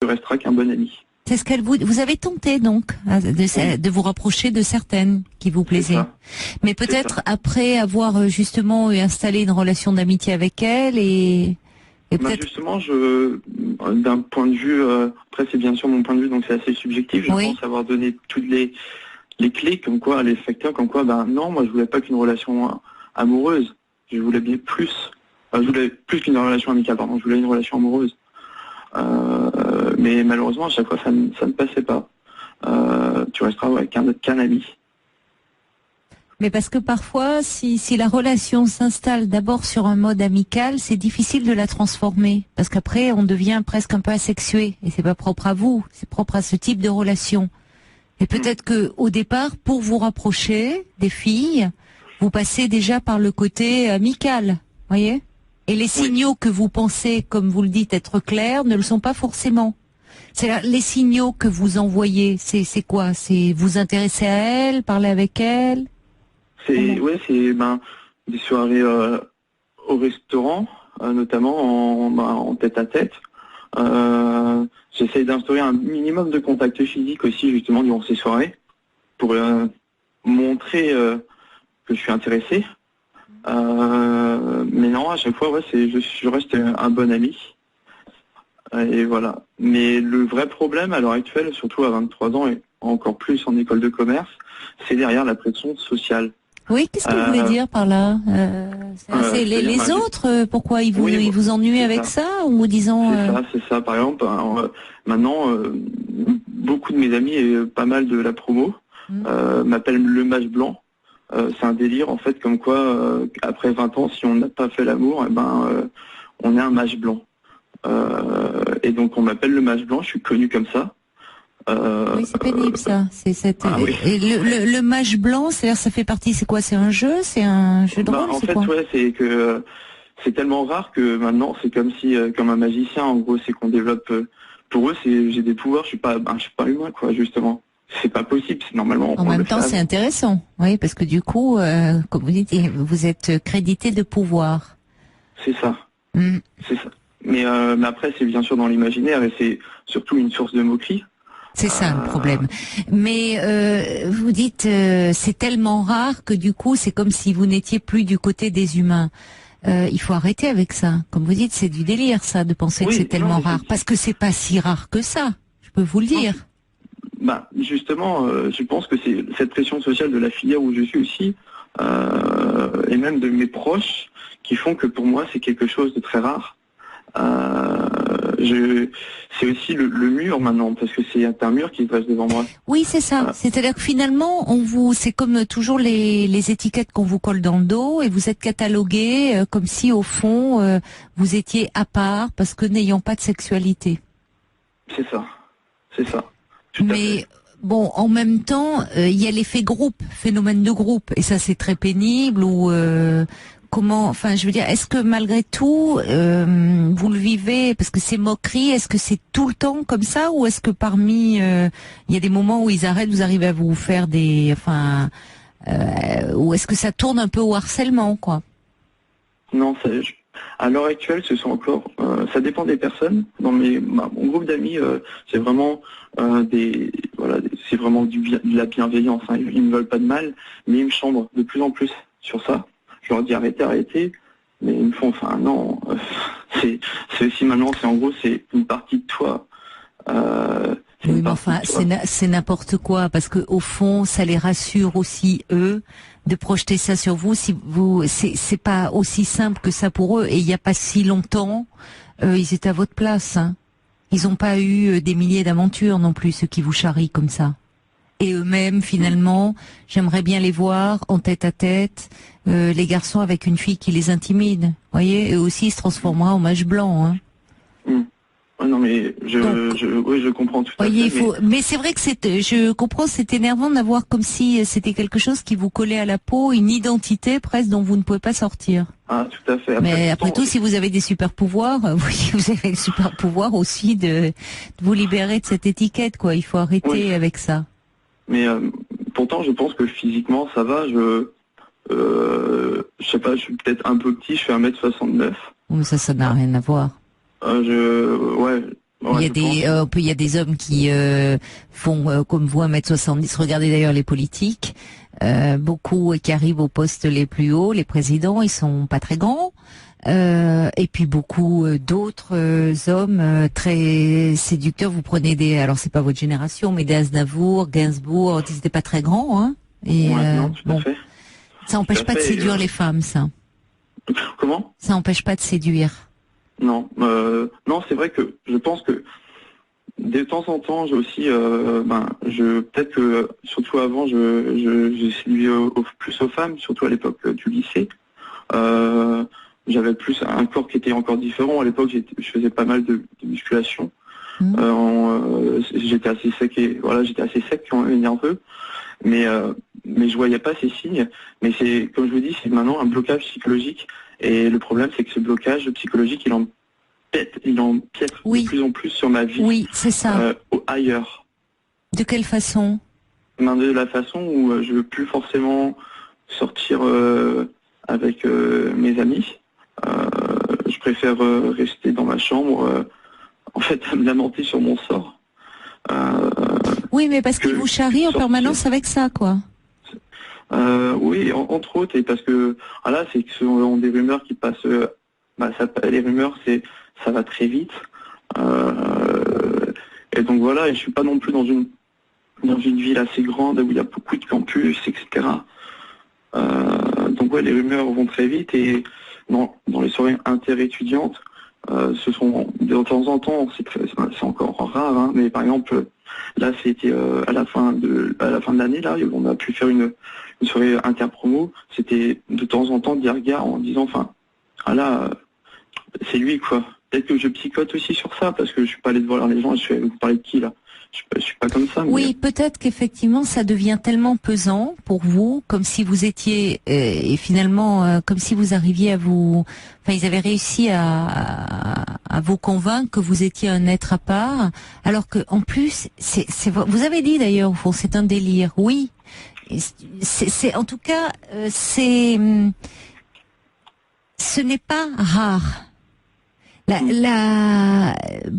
restera qu'un bon ami. C'est ce qu'elle vous avez tenté donc de vous rapprocher de certaines qui vous plaisaient. Mais peut-être après avoir justement installé une relation d'amitié avec elle et peut-être. Justement, d'un point de vue, après c'est bien sûr mon point de vue, donc c'est assez subjectif. Je pense avoir donné toutes les clés, comme quoi les facteurs, comme quoi non, moi je voulais pas qu'une relation amoureuse. Je voulais bien plus. Je voulais plus qu'une relation amicale, pardon. Je voulais une relation amoureuse. Mais malheureusement, à chaque fois, ça ne passait pas. Tu resteras qu'un ami. Mais parce que parfois, si la relation s'installe d'abord sur un mode amical, c'est difficile de la transformer. Parce qu'après, on devient presque un peu asexué. Et c'est pas propre à vous, c'est propre à ce type de relation. Et peut-être que au départ, pour vous rapprocher des filles, vous passez déjà par le côté amical, voyez ? Et les signaux que vous pensez, comme vous le dites, être clairs, ne le sont pas forcément. Les signaux que vous envoyez, c'est quoi ? C'est vous intéresser à elle, parler avec elle ? C'est des soirées au restaurant, notamment en tête-à-tête. J'essaye d'instaurer un minimum de contact physique aussi, justement, durant ces soirées, pour montrer que je suis intéressé. Mais non, à chaque fois, je reste un bon ami. Et voilà. Mais le vrai problème à l'heure actuelle, surtout à 23 ans et encore plus en école de commerce, c'est derrière la pression sociale. Oui, qu'est-ce que vous voulez dire par là les autres, pourquoi ils vous ennuient avec ça ou vous disant C'est ça. Par exemple, maintenant, beaucoup de mes amis et pas mal de la promo m'appellent le mage blanc. C'est un délire en fait, comme quoi après 20 ans, si on n'a pas fait l'amour, on est un mage blanc. Et donc on m'appelle le mage blanc. Je suis connu comme ça. Oui, c'est pénible ça. Et le mage blanc, c'est-à-dire ça fait partie. C'est quoi ? C'est un jeu ? C'est un jeu de rôle ? En fait, c'est que c'est tellement rare que maintenant c'est comme si, comme un magicien. En gros, c'est qu'on développe. Pour eux, j'ai des pouvoirs. Je suis pas humain, quoi. Justement, c'est pas possible. C'est normalement. En même temps, c'est intéressant. Oui, parce que du coup, comme vous dites, vous êtes crédité de pouvoir. C'est ça. C'est ça. Mais après, c'est bien sûr dans l'imaginaire et c'est surtout une source de moquerie. C'est ça le problème. Mais vous dites c'est tellement rare que du coup c'est comme si vous n'étiez plus du côté des humains. Il faut arrêter avec ça. Comme vous dites, c'est du délire ça de penser que c'est tellement rare. Parce que c'est pas si rare que ça. Je peux vous le dire. Justement, je pense que c'est cette pression sociale de la filière où je suis aussi, et même de mes proches, qui font que pour moi c'est quelque chose de très rare. C'est aussi le mur maintenant, parce que c'est un mur qui se dresse devant moi. Oui, c'est ça. C'est-à-dire que finalement, c'est comme toujours les étiquettes qu'on vous colle dans le dos et vous êtes catalogué comme si au fond vous étiez à part parce que n'ayant pas de sexualité. C'est ça. Mais bon, en même temps, il y a l'effet groupe, phénomène de groupe, et ça c'est très pénible. Ou je veux dire, est-ce que malgré tout, vous le vivez, parce que ces moqueries, est-ce que c'est tout le temps comme ça, ou est-ce que parmi, il y a des moments où ils arrêtent, vous arrivez à vous faire ou est-ce que ça tourne un peu au harcèlement, quoi? Non, à l'heure actuelle, ce sont encore, ça dépend des personnes. Dans mon groupe d'amis, c'est vraiment c'est vraiment de la bienveillance. Hein. Ils ne veulent pas de mal, mais ils me chambrent de plus en plus sur ça. Je leur dis arrêtez, mais ils me font, non, c'est aussi maintenant, c'est une partie de toi. Oui, mais c'est n'importe quoi, parce que au fond, ça les rassure aussi, eux, de projeter ça sur vous. Si c'est pas aussi simple que ça pour eux, et il n'y a pas si longtemps, ils étaient à votre place, hein. Ils n'ont pas eu des milliers d'aventures non plus, ceux qui vous charrient comme ça. Et eux-mêmes, finalement, j'aimerais bien les voir en tête-à-tête, les garçons avec une fille qui les intimide. Vous voyez, eux aussi, ils se transformera en mage blanc. Hein. Non, mais je comprends tout à fait. Mais c'est vrai que je comprends, c'est énervant d'avoir comme si c'était quelque chose qui vous collait à la peau, une identité presque dont vous ne pouvez pas sortir. Ah, tout à fait. Mais après tout, si vous avez des super pouvoirs, vous avez le super pouvoir aussi de vous libérer de cette étiquette, quoi. Il faut arrêter avec ça. Mais pourtant, je pense que physiquement, ça va. Je sais pas, je suis peut-être un peu petit, je fais 1m69. Mais ça n'a rien à voir. Ouais, il y a des hommes qui font comme vous 1m70. Regardez d'ailleurs les politiques, beaucoup qui arrivent aux postes les plus hauts, les présidents, ils sont pas très grands. Et puis beaucoup d'autres hommes très séducteurs. Vous prenez alors c'est pas votre génération, mais des Aznavour, Gainsbourg, ils étaient pas très grands, hein. Et non, tout à fait. Ça empêche pas de séduire les femmes, ça. Comment? Ça empêche pas de séduire. Non, non, c'est vrai que je pense que de temps en temps, j'ai aussi, peut-être que surtout avant, j'ai séduit plus aux femmes, surtout à l'époque du lycée. J'avais plus un corps qui était encore différent. À l'époque, je faisais pas mal de musculation. J'étais assez sec j'étais assez sec quand même, nerveux. Mais je voyais pas ces signes. Mais c'est, comme je vous dis, c'est maintenant un blocage psychologique. Et le problème, c'est que ce blocage psychologique, il empiète de plus en plus sur ma vie. Oui, c'est ça. Ailleurs. De quelle façon? De la façon où je veux plus forcément sortir avec mes amis. Je préfère rester dans ma chambre, en fait, à me lamenter sur mon sort. Oui, mais parce qu'il vous charrie en permanence avec ça, quoi. Oui, entre autres, et parce que là, c'est que ce sont des rumeurs qui passent. Les rumeurs, ça va très vite. Et donc voilà, et je suis pas non plus dans une ville assez grande où il y a beaucoup de campus, etc. Donc ouais, les rumeurs vont très vite et dans les soirées interétudiantes, ce sont de temps en temps, c'est encore rare, hein, mais par exemple là c'était à la fin de l'année là, on a pu faire une soirée interpromo. C'était de temps en temps des regards en disant c'est lui quoi. Peut-être que je psychote aussi sur ça parce que je suis pas allé voir les gens. Vous parlez de qui là? Je suis pas comme ça. Mais... Oui, peut-être qu'effectivement ça devient tellement pesant pour vous, comme si vous étiez et finalement comme si vous arriviez ils avaient réussi à vous convaincre que vous étiez un être à part, alors que en plus vous avez dit d'ailleurs au fond c'est un délire. Oui, c'est en tout cas ce n'est pas rare.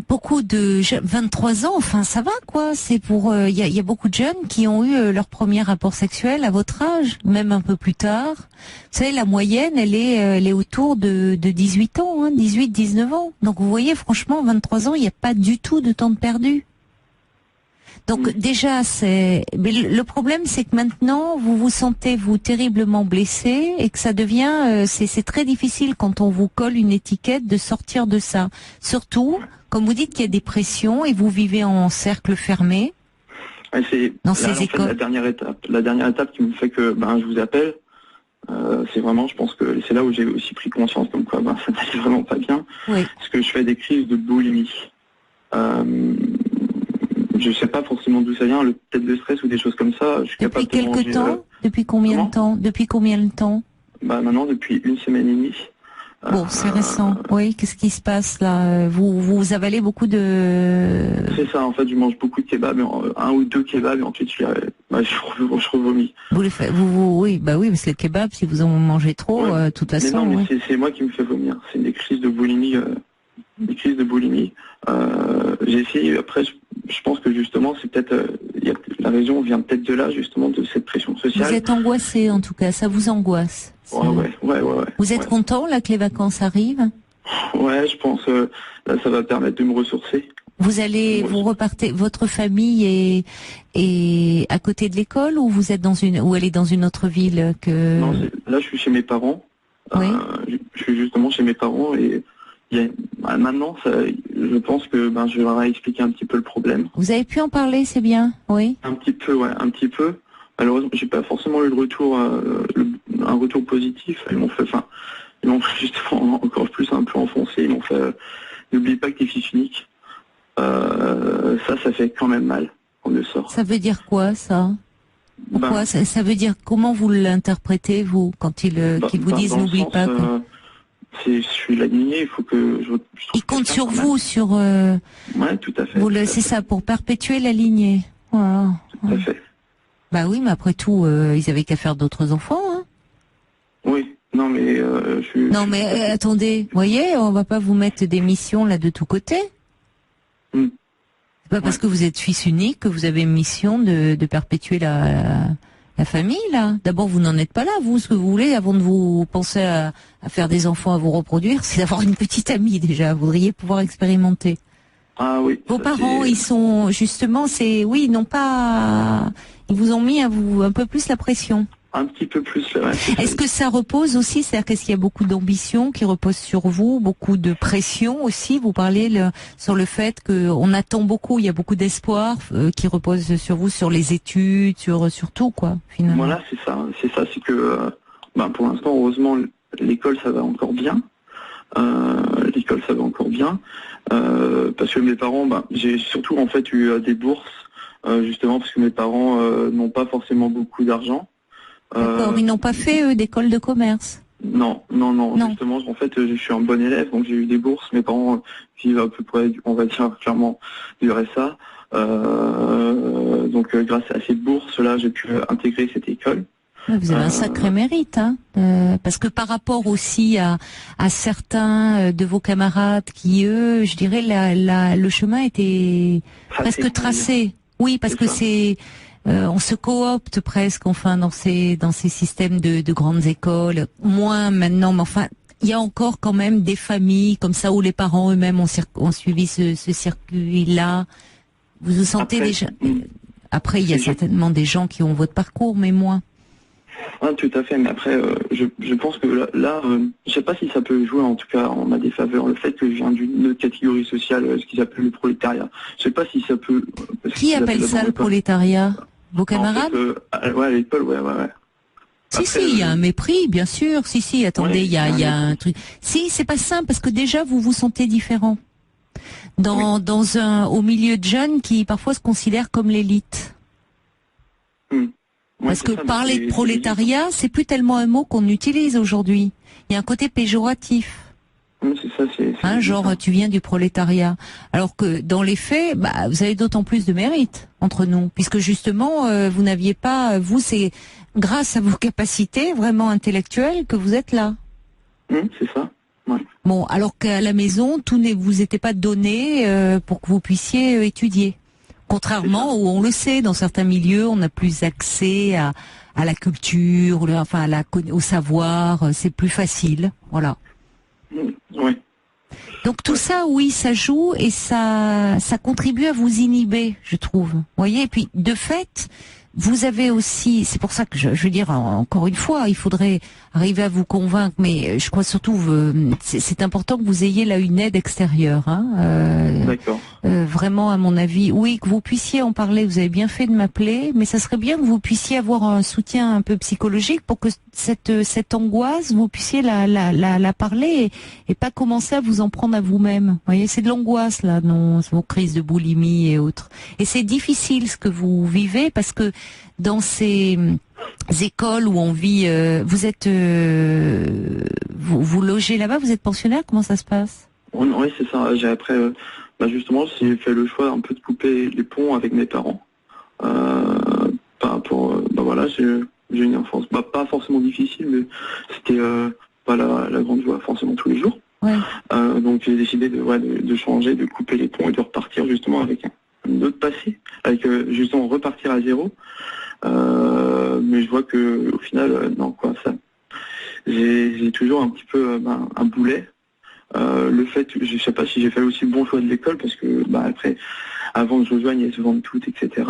Beaucoup de 23 ans, enfin ça va quoi. C'est pour il y a beaucoup de jeunes qui ont eu leur premier rapport sexuel à votre âge, même un peu plus tard. Vous savez, la moyenne, elle est autour de 18 ans, hein, 18-19 ans. Donc vous voyez, franchement, 23 ans, il n'y a pas du tout de temps de perdu. Donc déjà, mais le problème, c'est que maintenant, vous vous sentez terriblement blessé et que ça devient, c'est très difficile quand on vous colle une étiquette de sortir de ça. Surtout, comme vous dites qu'il y a des pressions et vous vivez en cercle fermé. Ouais, c'est dans ces écoles. Fait, la dernière étape qui me fait que je vous appelle, c'est vraiment, je pense que c'est là où j'ai aussi pris conscience comme quoi ça n'allait vraiment pas bien. Oui. Parce que je fais des crises de boulimie. Je sais pas forcément d'où ça vient, peut-être le stress ou des choses comme ça. Je suis depuis capable de manger, temps Depuis combien de temps? Depuis combien de temps? Maintenant, depuis 1 semaine et demie. Bon, c'est récent. Oui, qu'est-ce qui se passe là? Vous avalez beaucoup de... C'est ça, en fait, je mange beaucoup de kebabs, un ou deux kebabs, et ensuite je revomis. Vous les faites, oui, parce que les kebabs, si vous en mangez trop, de toute façon... Mais non, mais c'est moi qui me fais vomir. C'est des crises de boulimie. J'ai essayé, après, je pense que justement, c'est peut-être... la raison vient peut-être de là, justement, de cette pression sociale. Vous êtes angoissé, en tout cas, ça vous angoisse. Ouais. Vous êtes content, là, que les vacances arrivent? Ouais, je pense, là, ça va permettre de me ressourcer. Vous repartez, votre famille est à côté de l'école ou vous êtes ou elle est dans une autre ville que... Non, là, je suis chez mes parents. Oui. Je suis justement chez mes parents et maintenant, je pense que je leur ai expliqué un petit peu le problème. Vous avez pu en parler, c'est bien, oui. Un petit peu, un petit peu. Malheureusement, j'ai pas forcément eu le retour, un retour positif. Ils m'ont fait justement encore plus un peu enfoncé. Ils m'ont fait, n'oublie pas que t'es fils unique. Ça fait quand même mal. On le sort. Ça veut dire quoi, ça? Pourquoi ça veut dire, comment vous l'interprétez, vous, quand ils vous disent n'oublie pas je suis l'aligné, il faut que je il compte sur vous, sur... Ouais, tout à fait. C'est ça, pour perpétuer la lignée. Voilà. Tout à fait. Bah oui, mais après tout, ils avaient qu'à faire d'autres enfants, hein. Oui, non mais... attendez, vous voyez, on va pas vous mettre des missions là de tous côtés. C'est pas parce que vous êtes fils unique que vous avez une mission de perpétuer la famille, là. D'abord, vous n'en êtes pas là, vous. Ce que vous voulez, avant de vous penser à faire des enfants, à vous reproduire, c'est d'avoir une petite amie, déjà. Vous voudriez pouvoir expérimenter. Ah oui. Vos parents, ils sont, justement, ils n'ont pas, ils vous ont mis un peu plus la pression. Un petit peu plus, là. Est-ce que ça repose aussi, c'est-à-dire qu'est-ce qu'il y a beaucoup d'ambition qui repose sur vous, beaucoup de pression aussi? Vous parlez sur le fait qu'on attend beaucoup, il y a beaucoup d'espoir qui repose sur vous, sur les études, sur tout, quoi, finalement. Voilà, c'est c'est que, pour l'instant, heureusement, l'école, ça va encore bien. L'école, ça va encore bien. Parce que mes parents, j'ai surtout, en fait, eu des bourses, justement, parce que mes parents n'ont pas forcément beaucoup d'argent. D'accord, ils n'ont pas fait, eux, d'école de commerce? Non. Justement, en fait, je suis un bon élève, donc j'ai eu des bourses. Mes parents vivent à peu près, on va dire, clairement, du RSA. Donc, grâce à ces bourses-là, j'ai pu intégrer cette école. Vous avez un sacré mérite, hein, parce que par rapport aussi à certains de vos camarades qui, eux, je dirais, le chemin était presque tracé. Oui, parce que on se coopte presque, enfin, dans ces systèmes de grandes écoles. Moins maintenant, mais enfin, il y a encore quand même des familles comme ça où les parents eux-mêmes ont suivi ce circuit-là. Vous vous sentez déjà. Après, il y a certainement des gens qui ont votre parcours, mais moins. Ah, tout à fait, mais après, je pense que là, je sais pas si ça peut jouer, en tout cas, en ma défaveur, le fait que je viens d'une autre catégorie sociale, ce qu'ils appellent le prolétariat. Je sais pas si ça peut... Qui appelle ça le prolétariat? Vos camarades? En fait, ouais, à l'école, ouais. Si, il y a un mépris, bien sûr. Si, attendez, il y a un truc. Si, c'est pas simple, parce que déjà, vous vous sentez différent. Au milieu de jeunes qui, parfois, se considèrent comme l'élite. Parce que parler de prolétariat, c'est plus tellement un mot qu'on utilise aujourd'hui. Il y a un côté péjoratif. C'est ça, genre, tu viens du prolétariat. Alors que dans les faits, vous avez d'autant plus de mérite entre nous, puisque justement, vous n'aviez pas, vous, c'est grâce à vos capacités vraiment intellectuelles que vous êtes là. C'est ça. Ouais. Bon, alors qu'à la maison, tout ne vous était pas donné pour que vous puissiez étudier. Contrairement où on le sait, dans certains milieux, on a plus accès à la culture, enfin au savoir, c'est plus facile, voilà. Oui. Donc tout ça, oui, ça joue et ça contribue à vous inhiber, je trouve. Vous voyez, et puis de fait, vous avez aussi, c'est pour ça que je veux dire encore une fois, il faudrait arriver à vous convaincre, mais je crois surtout c'est important que vous ayez là une aide extérieure. D'accord. Vraiment, à mon avis, oui, que vous puissiez en parler. Vous avez bien fait de m'appeler, mais ça serait bien que vous puissiez avoir un soutien un peu psychologique pour que cette angoisse, vous puissiez la parler et pas commencer à vous en prendre à vous-même. Vous voyez, c'est de l'angoisse là, non, vos crises de boulimie et autres. Et c'est difficile ce que vous vivez parce que dans ces écoles où on vit, vous êtes, vous logez là-bas, vous êtes pensionnaire, comment ça se passe? Oui, c'est ça. J'ai après, justement, j'ai fait le choix un peu de couper les ponts avec mes parents. Par rapport, voilà, j'ai une enfance, pas forcément difficile, mais c'était pas la grande joie forcément tous les jours. Ouais. Donc j'ai décidé de changer, de couper les ponts et de repartir justement avec un autre passé, avec justement repartir à zéro. Mais je vois que au final, non quoi, ça, j'ai toujours un petit peu un boulet. Le fait, je sais pas si j'ai fait aussi le bon choix de l'école parce que après, avant que je rejoigne, elles se vendent toutes, etc.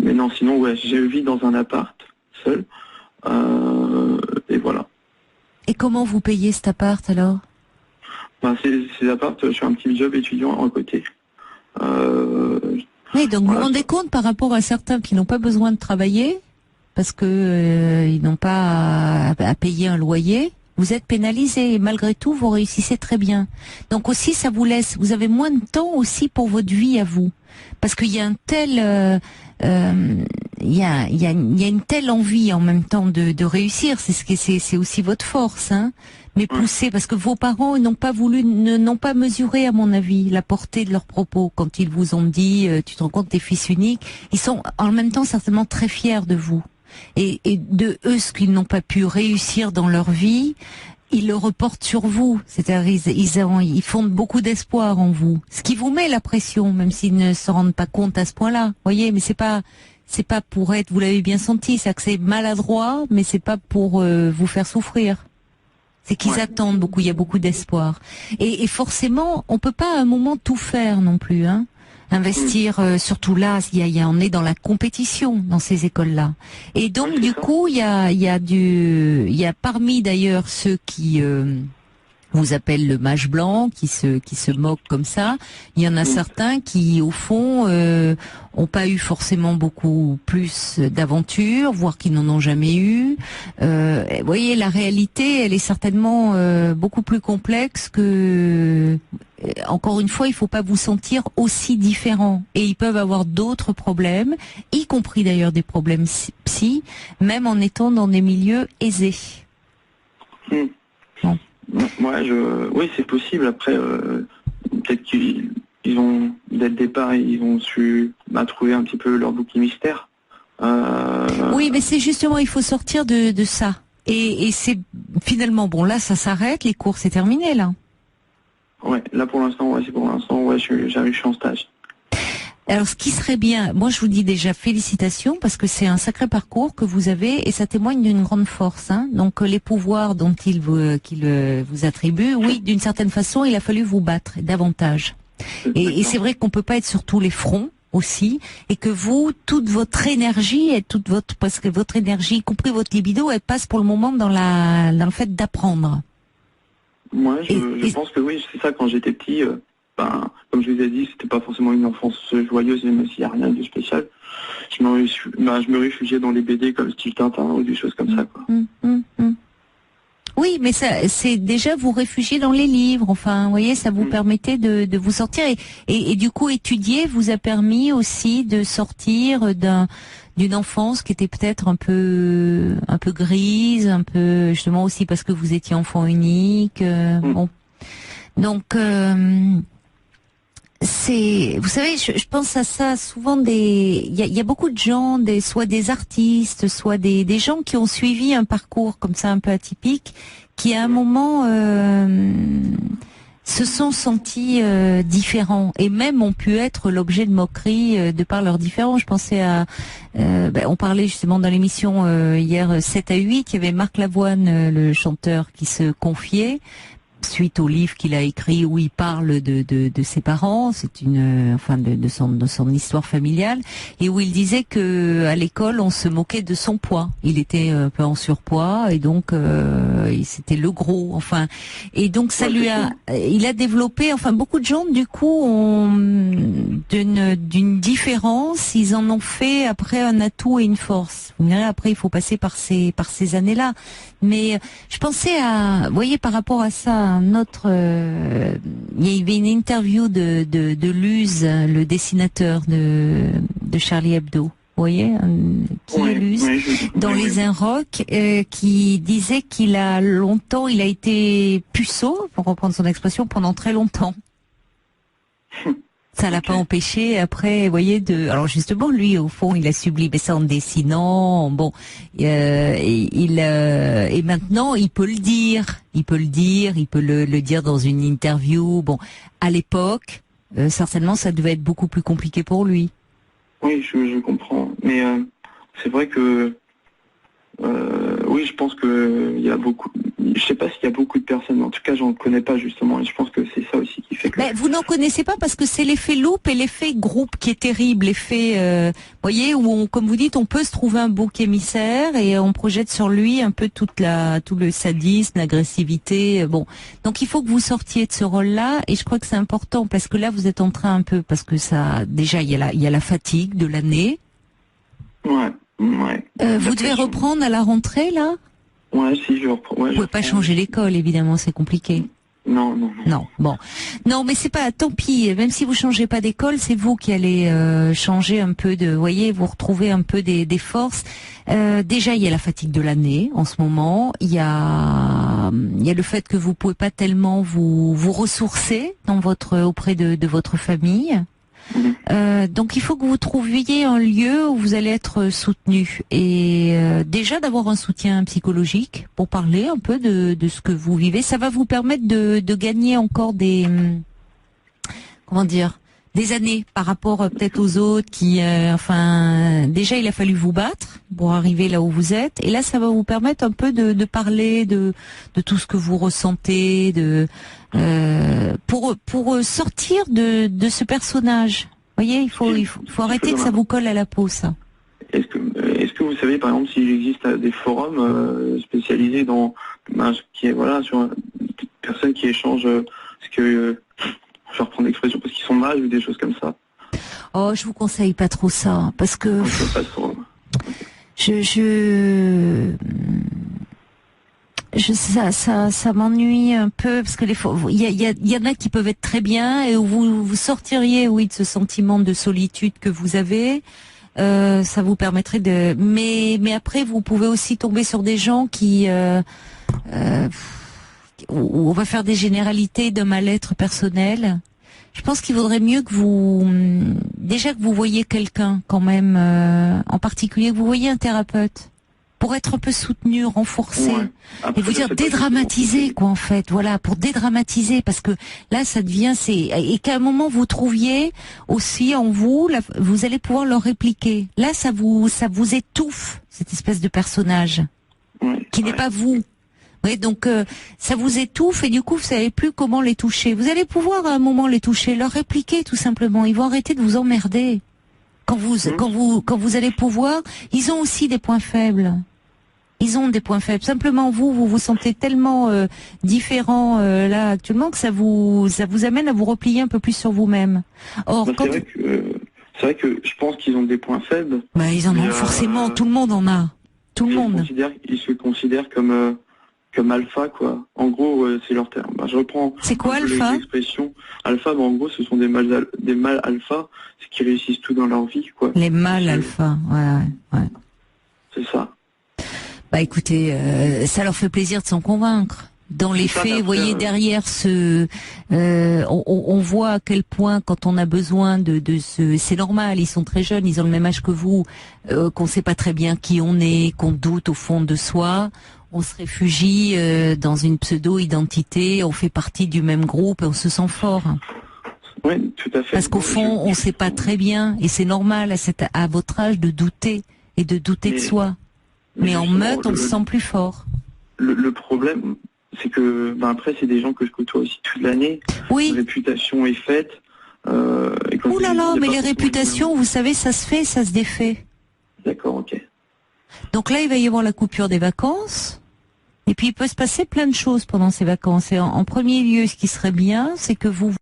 Mais non, sinon ouais, je vis dans un appart seul et voilà. Et comment vous payez cet appart alors? Ces apparts, je fais un petit job étudiant à côté. Oui, donc vous vous rendez compte par rapport à certains qui n'ont pas besoin de travailler parce que ils n'ont pas à payer un loyer. Vous êtes pénalisé et malgré tout, vous réussissez très bien. Donc aussi, ça vous laisse, vous avez moins de temps aussi pour votre vie à vous. Parce qu'il y a un tel, il y a une telle envie en même temps de réussir. C'est aussi votre force, hein. Mais poussé, parce que vos parents n'ont pas mesuré, à mon avis, la portée de leurs propos quand ils vous ont dit, tu te rends compte, t'es fils unique. Ils sont en même temps certainement très fiers de vous. Et de eux, ce qu'ils n'ont pas pu réussir dans leur vie, ils le reportent sur vous. C'est-à-dire ils fondent beaucoup d'espoir en vous. Ce qui vous met la pression, même s'ils ne se rendent pas compte à ce point-là. Voyez, mais c'est pas pour être, vous l'avez bien senti, c'est que c'est maladroit, mais c'est pas pour vous faire souffrir. C'est qu'ils attendent beaucoup, il y a beaucoup d'espoir. Et forcément, on peut pas à un moment tout faire non plus, hein. Investir, surtout là, on est dans la compétition dans ces écoles-là. Et donc, du coup, il y a parmi d'ailleurs ceux qui vous appellent le mage blanc, qui se moquent comme ça. Il y en a certains qui, au fond, ont pas eu forcément beaucoup plus d'aventures, voire qui n'en ont jamais eu. Vous voyez, la réalité, elle est certainement beaucoup plus complexe que. Encore une fois, il faut pas vous sentir aussi différent. Et ils peuvent avoir d'autres problèmes, y compris d'ailleurs des problèmes psy, même en étant dans des milieux aisés. Bon. Oui, c'est possible. Après, peut-être qu'ils ont, dès le départ, ils ont su trouver un petit peu leur bouc mystère. Oui, mais c'est justement, il faut sortir de ça. Et c'est finalement, bon, là, ça s'arrête, les cours, c'est terminé, là. Ouais, là pour l'instant, je suis en stage. Alors, ce qui serait bien, moi je vous dis déjà félicitations parce que c'est un sacré parcours que vous avez et ça témoigne d'une grande force. Hein. Donc les pouvoirs dont qu'il vous attribue, oui, d'une certaine façon, il a fallu vous battre davantage. Et c'est vrai qu'on peut pas être sur tous les fronts aussi, et que vous, toute votre énergie et parce que votre énergie, y compris votre libido, elle passe pour le moment dans le fait d'apprendre. Moi, je pense que oui, c'est ça. Quand j'étais petit, comme je vous ai dit, c'était pas forcément une enfance joyeuse, même s'il n'y a rien de spécial. Je me réfugiais dans les BD comme style Tintin ou des choses comme ça, quoi. Oui, mais ça, c'est déjà vous réfugier dans les livres. Enfin, vous voyez, ça vous permettait de vous sortir et du coup, étudier vous a permis aussi de sortir d'une enfance qui était peut-être un peu grise, un peu justement aussi parce que vous étiez enfant unique. Bon, donc vous savez, je pense à ça souvent. Il y a beaucoup de gens, soit des artistes, soit des gens qui ont suivi un parcours comme ça un peu atypique, qui à un moment se sont sentis différents et même ont pu être l'objet de moqueries de par leurs différences. Je pensais à, on parlait justement dans l'émission hier 7 à 8, il y avait Marc Lavoine, le chanteur, qui se confiait suite au livre qu'il a écrit où il parle de ses parents, c'est de son histoire familiale, et où il disait que à l'école on se moquait de son poids. Il était un peu en surpoids et donc c'était le gros, et donc ça il a développé, beaucoup de gens du coup ont d'une différence, ils en ont fait après un atout et une force. Vous me direz, après il faut passer par ces années-là. Mais je pensais vous voyez, par rapport à ça, il y avait une interview de Luz, le dessinateur de Charlie Hebdo. Vous voyez, qui est Luz, dans Les Inrocks, qui disait qu'il a été puceau, pour reprendre son expression, pendant très longtemps. Ça l'a pas empêché après, vous voyez, alors justement, lui, au fond, il a sublimé ça en dessinant, et maintenant, il peut le dire, il peut le dire dans une interview. Bon, à l'époque, certainement, ça devait être beaucoup plus compliqué pour lui. Oui, je comprends, mais c'est vrai que, oui, je pense que il y a beaucoup. Je sais pas s'il y a beaucoup de personnes, mais en tout cas, j'en connais pas justement, et je pense que c'est ça aussi qui fait que. Mais vous n'en connaissez pas parce que c'est l'effet loupe et l'effet groupe qui est terrible, l'effet, voyez, où comme vous dites, on peut se trouver un bouc émissaire et on projette sur lui un peu tout le sadisme, l'agressivité. Bon, donc il faut que vous sortiez de ce rôle-là, et je crois que c'est important parce que là, vous êtes en train un peu, parce que ça, déjà, il y a la fatigue de l'année. Ouais. Vous devez reprendre à la rentrée là. Ouais, si je reprends. Ouais, vous pouvez pas changer l'école, évidemment, c'est compliqué. Non. Bon. Non, mais c'est pas, tant pis, même si vous changez pas d'école, c'est vous qui allez changer un peu voyez, vous retrouvez un peu des forces. Déjà, il y a la fatigue de l'année en ce moment, il y a le fait que vous pouvez pas tellement vous ressourcer auprès de votre famille. Donc il faut que vous trouviez un lieu où vous allez être soutenu et déjà d'avoir un soutien psychologique pour parler un peu de ce que vous vivez. Ça va vous permettre de gagner encore des des années par rapport peut-être aux autres qui déjà il a fallu vous battre pour arriver là où vous êtes et là ça va vous permettre un peu de parler de tout ce que vous ressentez pour sortir de ce personnage. Vous voyez, il faut arrêter que ça vous colle à la peau, ça. Est-ce que vous savez, par exemple, s'il existe des forums spécialisés dans ce qui est sur des personnes qui échangent je vais reprendre l'expression parce qu'ils sont mages ou des choses comme ça. Oh, je vous conseille pas trop ça parce que ça m'ennuie un peu parce que il y en a qui peuvent être très bien et où vous sortiriez de ce sentiment de solitude que vous avez. Ça vous permettrait mais après vous pouvez aussi tomber sur des gens qui où on va faire des généralités de mal-être personnel. Je pense qu'il vaudrait mieux que vous voyiez quelqu'un quand même, en particulier que vous voyiez un thérapeute pour être un peu soutenu, renforcé, et vous dire dédramatiser quoi en fait, voilà, pour dédramatiser parce que là ça devient et qu'à un moment vous trouviez aussi en vous, vous allez pouvoir leur répliquer. Là ça vous étouffe cette espèce de personnage qui n'est pas vous. Oui, donc ça vous étouffe et du coup vous savez plus comment les toucher. Vous allez pouvoir à un moment les toucher, leur répliquer tout simplement. Ils vont arrêter de vous emmerder. Quand vous allez pouvoir, ils ont aussi des points faibles. Ils ont des points faibles. Simplement vous vous sentez tellement différent là actuellement que ça vous amène à vous replier un peu plus sur vous-même. Or c'est vrai que je pense qu'ils ont des points faibles. Bah ils en ont forcément. Tout le monde en a. Tout le monde. Ils se considèrent comme alpha, quoi. En gros, c'est leur terme. Je reprends. C'est quoi alpha? L'expression alpha, en gros, ce sont des mâles alpha, c'est qui réussissent tout dans leur vie, quoi. Les mâles alpha, ouais. C'est ça. Bah écoutez, ça leur fait plaisir de s'en convaincre. Dans les faits, vous voyez, derrière on voit à quel point quand on a besoin c'est normal, ils sont très jeunes, ils ont le même âge que vous, qu'on sait pas très bien qui on est, qu'on doute au fond de soi. On se réfugie dans une pseudo-identité, on fait partie du même groupe et on se sent fort. Oui, tout à fait. Parce qu'au fond, on ne sait pas très bien, et c'est normal à votre âge de douter et de douter de soi. Mais en meute, on se sent plus fort. Le problème, c'est que après, c'est des gens que je côtoie aussi toute l'année. Oui. La réputation est faite. Ouh là là, mais les réputations, vous savez, ça se fait, ça se défait. D'accord, ok. Donc là, il va y avoir la coupure des vacances. Et puis, il peut se passer plein de choses pendant ces vacances. Et en premier lieu, ce qui serait bien, c'est que vous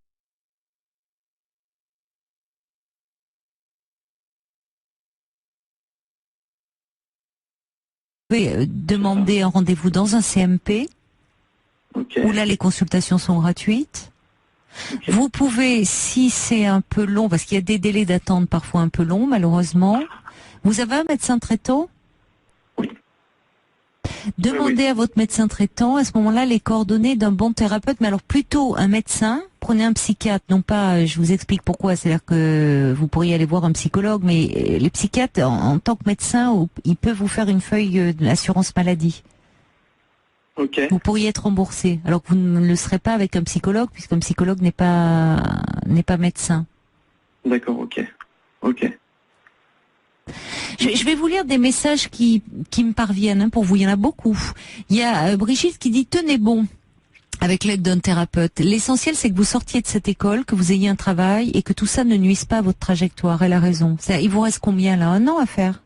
pouvez demander un rendez-vous dans un CMP, où là, les consultations sont gratuites. Okay. Vous pouvez, si c'est un peu long, parce qu'il y a des délais d'attente parfois un peu longs, malheureusement, vous avez un médecin traitant ? Demandez à votre médecin traitant, à ce moment-là, les coordonnées d'un bon thérapeute, mais alors plutôt un médecin, prenez un psychiatre, non pas, je vous explique pourquoi, c'est-à-dire que vous pourriez aller voir un psychologue, mais les psychiatres, en tant que médecin, ils peuvent vous faire une feuille d'assurance maladie. Okay. Vous pourriez être remboursé, alors que vous ne le serez pas avec un psychologue, puisqu'un psychologue n'est pas médecin. D'accord, ok. Je vais vous lire des messages qui me parviennent pour vous. Il y en a beaucoup. Il y a Brigitte qui dit « Tenez bon » avec l'aide d'un thérapeute. L'essentiel, c'est que vous sortiez de cette école, que vous ayez un travail et que tout ça ne nuise pas à votre trajectoire. Elle a raison. Il vous reste combien là? 1 an à faire?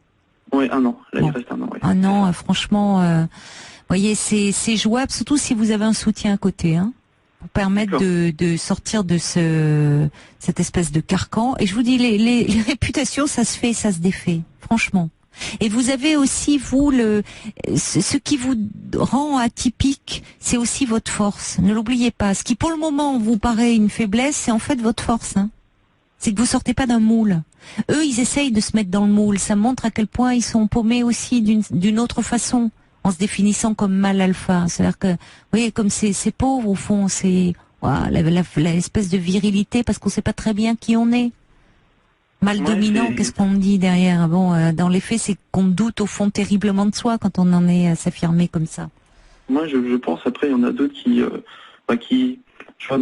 Oui, 1 an. Là, il reste 1 an. Oui. 1 an, franchement, voyez, c'est jouable, surtout si vous avez un soutien à côté, hein, pour permettre de sortir de cette espèce de carcan. Et je vous dis, les réputations, ça se fait, ça se défait, franchement. Et vous avez aussi, vous, ce qui vous rend atypique, c'est aussi votre force. Ne l'oubliez pas. Ce qui, pour le moment, vous paraît une faiblesse, c'est en fait votre force, hein. C'est que vous sortez pas d'un moule. Eux, ils essayent de se mettre dans le moule. Ça montre à quel point ils sont paumés aussi d'une autre façon, en se définissant comme mâle alpha. C'est-à-dire que, vous voyez, comme c'est pauvre, au fond, c'est l'espèce de virilité, parce qu'on sait pas très bien qui on est. Mal dominant, qu'est-ce qu'on me dit derrière? Bon, dans les faits, c'est qu'on doute au fond terriblement de soi quand on en est à s'affirmer comme ça. Moi, je pense, après, il y en a d'autres qui, tu vois,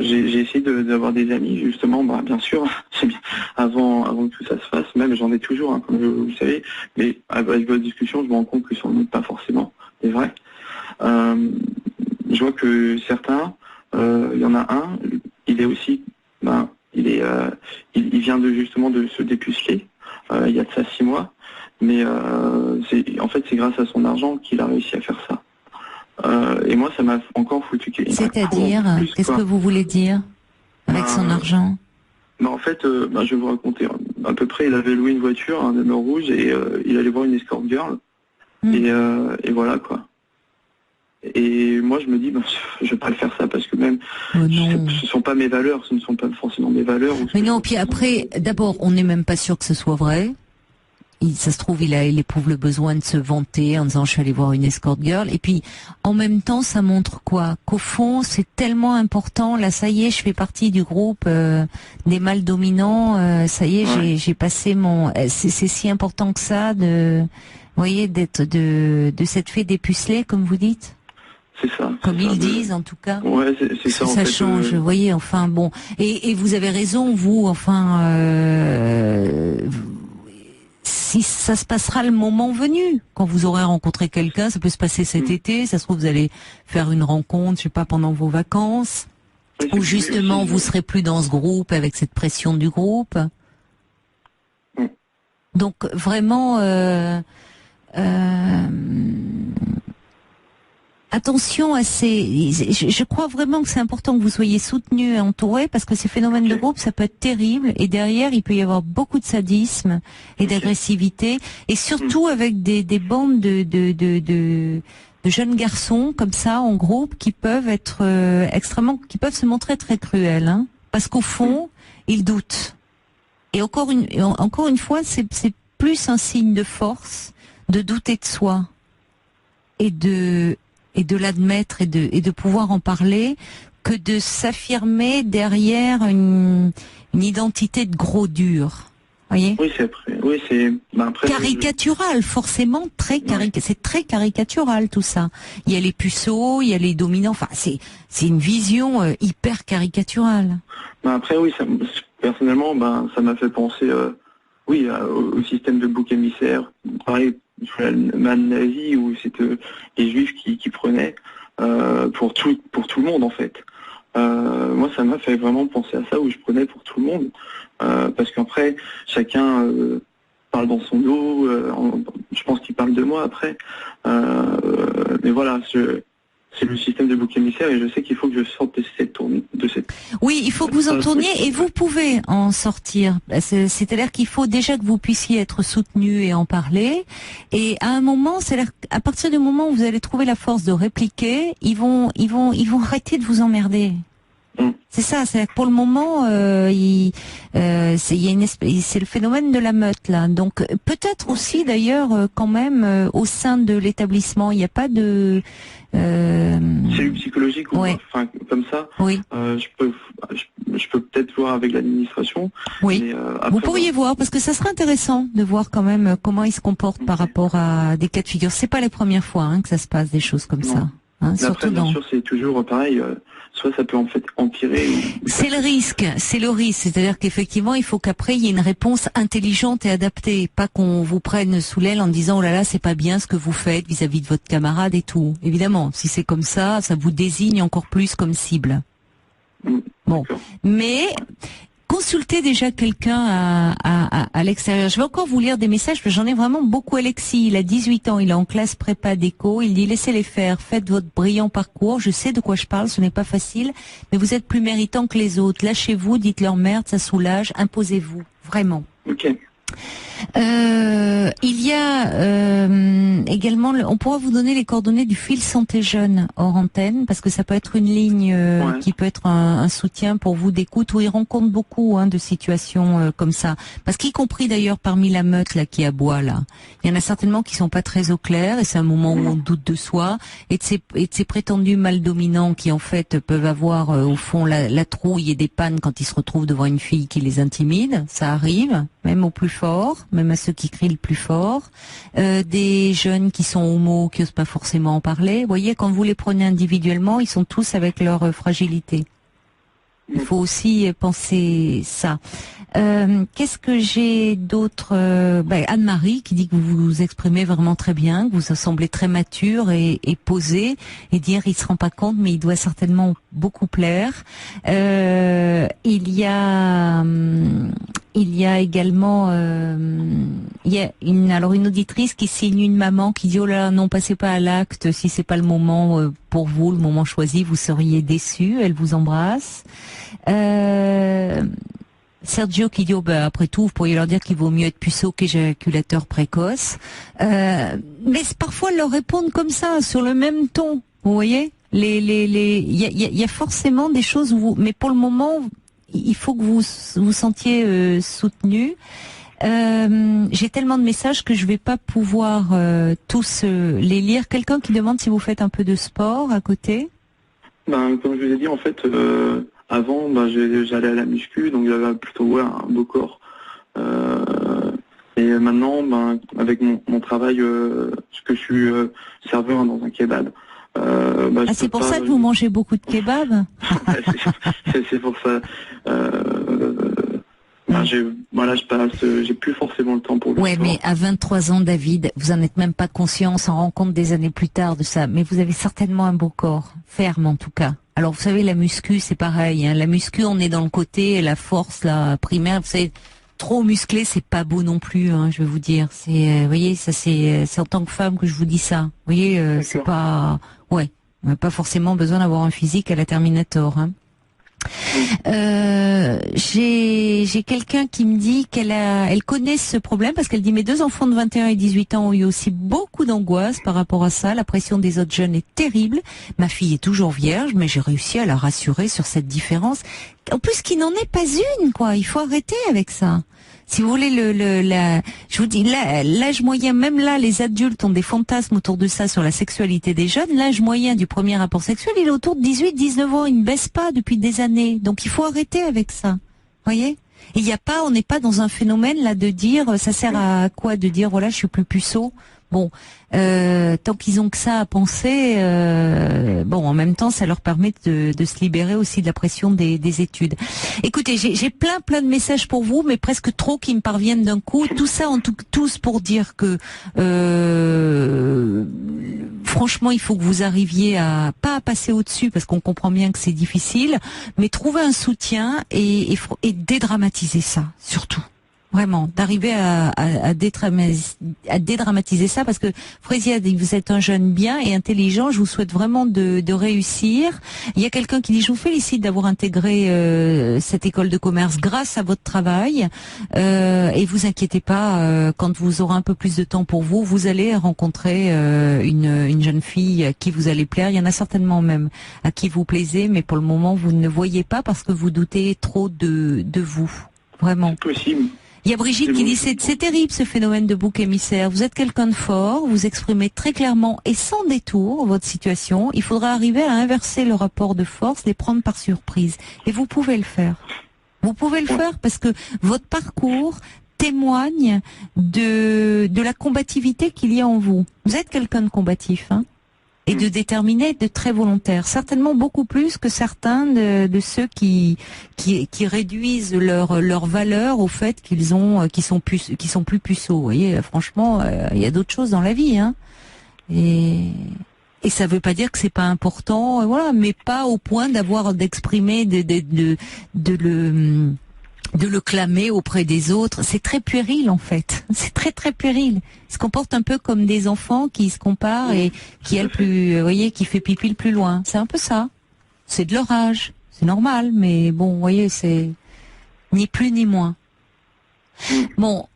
j'ai essayé d'avoir des amis, justement, bien sûr, avant que tout ça se fasse, même j'en ai toujours, hein, comme vous savez, mais avec votre discussion, je me rends compte que ça n'en est pas forcément, c'est vrai. Je vois que certains, il y en a un, il est aussi, il vient justement de se dépuceler, il y a de ça 6 mois, mais en fait c'est grâce à son argent qu'il a réussi à faire ça. Et moi ça m'a encore foutu. C'est-à-dire, qu'est-ce que vous voulez dire avec son argent? En fait, je vais vous raconter. À peu près, il avait loué une voiture, un numéro rouge, et il allait voir une escort girl, et voilà quoi. Et moi, je me dis, je vais pas le faire ça parce que même, ce sont pas mes valeurs, ce ne sont pas forcément mes valeurs. Mais non, puis après, d'abord, on n'est même pas sûr que ce soit vrai. Ça se trouve, il éprouve le besoin de se vanter en disant, je suis allé voir une escort girl. Et puis, en même temps, ça montre quoi? Qu'au fond, c'est tellement important. Là, ça y est, je fais partie du groupe des mâles dominants. Ça y est, j'ai passé c'est si important que ça vous voyez, d'être de cette fée dépucelée, comme vous dites. C'est ça. Comme ils disent, en tout cas. Ouais, c'est ça. Ça change, vous voyez, enfin, bon. Et vous avez raison, vous, enfin, si ça se passera le moment venu, quand vous aurez rencontré quelqu'un, ça peut se passer cet été, ça se trouve, vous allez faire une rencontre, je sais pas, pendant vos vacances, ou justement, vous serez plus dans ce groupe avec cette pression du groupe. Donc, vraiment, attention à je crois vraiment que c'est important que vous soyez soutenu et entouré parce que ces phénomènes de groupe, ça peut être terrible et derrière, il peut y avoir beaucoup de sadisme et d'agressivité et surtout avec des bandes de jeunes garçons comme ça en groupe qui peuvent être qui peuvent se montrer très cruels, hein, parce qu'au fond, ils doutent. Et encore une fois, c'est plus un signe de force de douter de soi et de l'admettre et de pouvoir en parler que de s'affirmer derrière une identité de gros dur. Voyez? Oui, c'est après caricatural, forcément c'est très caricatural tout ça. Il y a les puceaux, il y a les dominants, enfin c'est une vision hyper caricaturale. Après oui, personnellement ça m'a fait penser au système de bouc émissaire, pareil sur l'Allemagne nazie où c'était les juifs qui prenaient pour tout le monde en fait. Moi ça m'a fait vraiment penser à ça où je prenais pour tout le monde parce qu'après chacun parle dans son dos, je pense qu'il parle de moi après, mais voilà, c'est le système de bouc émissaire et je sais qu'il faut que je sorte de cette. Oui, il faut que vous en tourniez et vous pouvez en sortir. C'est-à-dire qu'il faut déjà que vous puissiez être soutenu et en parler. Et à un moment, c'est-à-dire à partir du moment où vous allez trouver la force de répliquer, ils vont arrêter de vous emmerder. C'est ça, c'est pour le moment, c'est le phénomène de la meute là. Donc peut-être aussi d'ailleurs quand même au sein de l'établissement, il n'y a pas de cellule psychologique ou enfin comme ça. Oui. Je peux peut-être voir avec l'administration. Oui. Mais, après, vous pourriez voir parce que ça serait intéressant de voir quand même comment ils se comportent par rapport à des cas de figure. C'est pas les premières fois que ça se passe des choses comme ça. Hein, après, bien sûr, c'est toujours pareil. Soit ça peut en fait empirer. C'est le risque. C'est-à-dire qu'effectivement, il faut qu'après il y ait une réponse intelligente et adaptée, pas qu'on vous prenne sous l'aile en disant oh là là, c'est pas bien ce que vous faites vis-à-vis de votre camarade et tout. Évidemment, si c'est comme ça vous désigne encore plus comme cible. Bon, mais consultez déjà quelqu'un à l'extérieur. Je vais encore vous lire des messages, parce que j'en ai vraiment beaucoup. Alexis, il a 18 ans, il est en classe prépa déco, il dit laissez-les faire, faites votre brillant parcours, je sais de quoi je parle, ce n'est pas facile, mais vous êtes plus méritant que les autres. Lâchez-vous, dites-leur merde, ça soulage, imposez-vous, vraiment. Ok. Il y a également, on pourra vous donner les coordonnées du fil santé jeune hors antenne, parce que ça peut être une ligne qui peut être un soutien pour vous d'écoute, où ils rencontrent beaucoup de situations comme ça. Parce qu'y compris d'ailleurs parmi la meute là qui aboie là, il y en a certainement qui sont pas très au clair, et c'est un moment où on doute de soi et de ces prétendus mal dominants qui en fait peuvent avoir au fond la trouille et des pannes quand ils se retrouvent devant une fille qui les intimide. Ça arrive, même au plus fort, même à ceux qui crient le plus fort, des jeunes qui sont homo, qui osent pas forcément en parler. Vous voyez, quand vous les prenez individuellement, ils sont tous avec leur fragilité. Il faut aussi penser ça. Qu'est-ce que j'ai d'autre? Anne-Marie qui dit que vous vous exprimez vraiment très bien, que vous semblez très mature et posée, et dire il se rend pas compte, mais il doit certainement beaucoup plaire. Il y a également une auditrice qui signe une maman qui dit oh là là, non, passez pas à l'acte si c'est pas le moment pour vous, le moment choisi, vous seriez déçus. Elle vous embrasse. Sergio qui dit après tout, vous pourriez leur dire qu'il vaut mieux être puceau qu'éjaculateur précoce. Mais parfois leur répondre comme ça, sur le même ton. Vous voyez, il y a forcément des choses où mais pour le moment, il faut que vous vous sentiez soutenu. J'ai tellement de messages que je vais pas pouvoir tous les lire. Quelqu'un qui demande si vous faites un peu de sport à côté? Comme je vous ai dit, en fait, avant, j'allais à la muscu, donc j'avais plutôt un beau corps. Et maintenant, avec mon travail, ce que je suis serveur dans un kebab. C'est pour ça que vous mangez beaucoup de kebab. C'est pour ça. J'ai plus forcément le temps pour le sport. Mais à 23 ans, David, vous en êtes même pas conscient, on s'en rend compte des années plus tard de ça. Mais vous avez certainement un beau corps, ferme en tout cas. Alors vous savez, la muscu, c'est pareil. La muscu, on est dans le côté, la force, la primaire. Vous savez, trop musclé, c'est pas beau non plus. Je vais vous dire. Vous voyez, ça c'est en tant que femme que je vous dis ça. Vous voyez, c'est pas, on n'a pas forcément besoin d'avoir un physique à la Terminator. J'ai quelqu'un qui me dit elle connaît ce problème parce qu'elle dit mes 2 enfants de 21 et 18 ans ont eu aussi beaucoup d'angoisse par rapport à ça. La pression des autres jeunes est terrible. Ma fille est toujours vierge, mais j'ai réussi à la rassurer sur cette différence. En plus, qu'il n'en est pas une, quoi. Il faut arrêter avec ça. Si vous voulez, je vous dis, l'âge moyen, même là, les adultes ont des fantasmes autour de ça sur la sexualité des jeunes. L'âge moyen du premier rapport sexuel, il est autour de 18-19 ans. Il ne baisse pas depuis des années. Donc, il faut arrêter avec ça. Voyez? On n'est pas dans un phénomène, là, de dire, ça sert à quoi de dire, voilà, je suis plus puceau. Bon, tant qu'ils ont que ça à penser, en même temps, ça leur permet de se libérer aussi de la pression des études. Écoutez, j'ai plein de messages pour vous, mais presque trop qui me parviennent d'un coup. Tout ça, tous pour dire que, franchement, il faut que vous arriviez pas à passer au-dessus, parce qu'on comprend bien que c'est difficile, mais trouver un soutien et dédramatiser ça, surtout. Vraiment, d'arriver à dédramatiser ça, parce que Frésia dit vous êtes un jeune bien et intelligent, je vous souhaite vraiment de réussir. Il y a quelqu'un qui dit je vous félicite d'avoir intégré cette école de commerce grâce à votre travail, et vous inquiétez pas, quand vous aurez un peu plus de temps pour vous, vous allez rencontrer une jeune fille à qui vous allez plaire. Il y en a certainement même à qui vous plaisez, mais pour le moment vous ne le voyez pas parce que vous doutez trop de vous. Vraiment. C'est possible. Il y a Brigitte qui dit c'est terrible ce phénomène de bouc émissaire. Vous êtes quelqu'un de fort, vous exprimez très clairement et sans détour votre situation. Il faudra arriver à inverser le rapport de force, les prendre par surprise. Et vous pouvez le faire. Vous pouvez le faire parce que votre parcours témoigne de la combativité qu'il y a en vous. Vous êtes quelqu'un de combatif, et de déterminé, de très volontaire, certainement beaucoup plus que certains de ceux qui réduisent leur valeur au fait qu'ils sont plus puceaux. Vous voyez, franchement, il y a d'autres choses dans la vie, et ça veut pas dire que c'est pas important, voilà, mais pas au point d'exprimer, de le clamer auprès des autres. C'est très puéril, en fait. C'est très, très puéril. Ils se comportent un peu comme des enfants qui se comparent et qui qui fait pipi le plus loin. C'est un peu ça. C'est de leur âge. C'est normal, mais bon, vous voyez, c'est ni plus ni moins. Bon,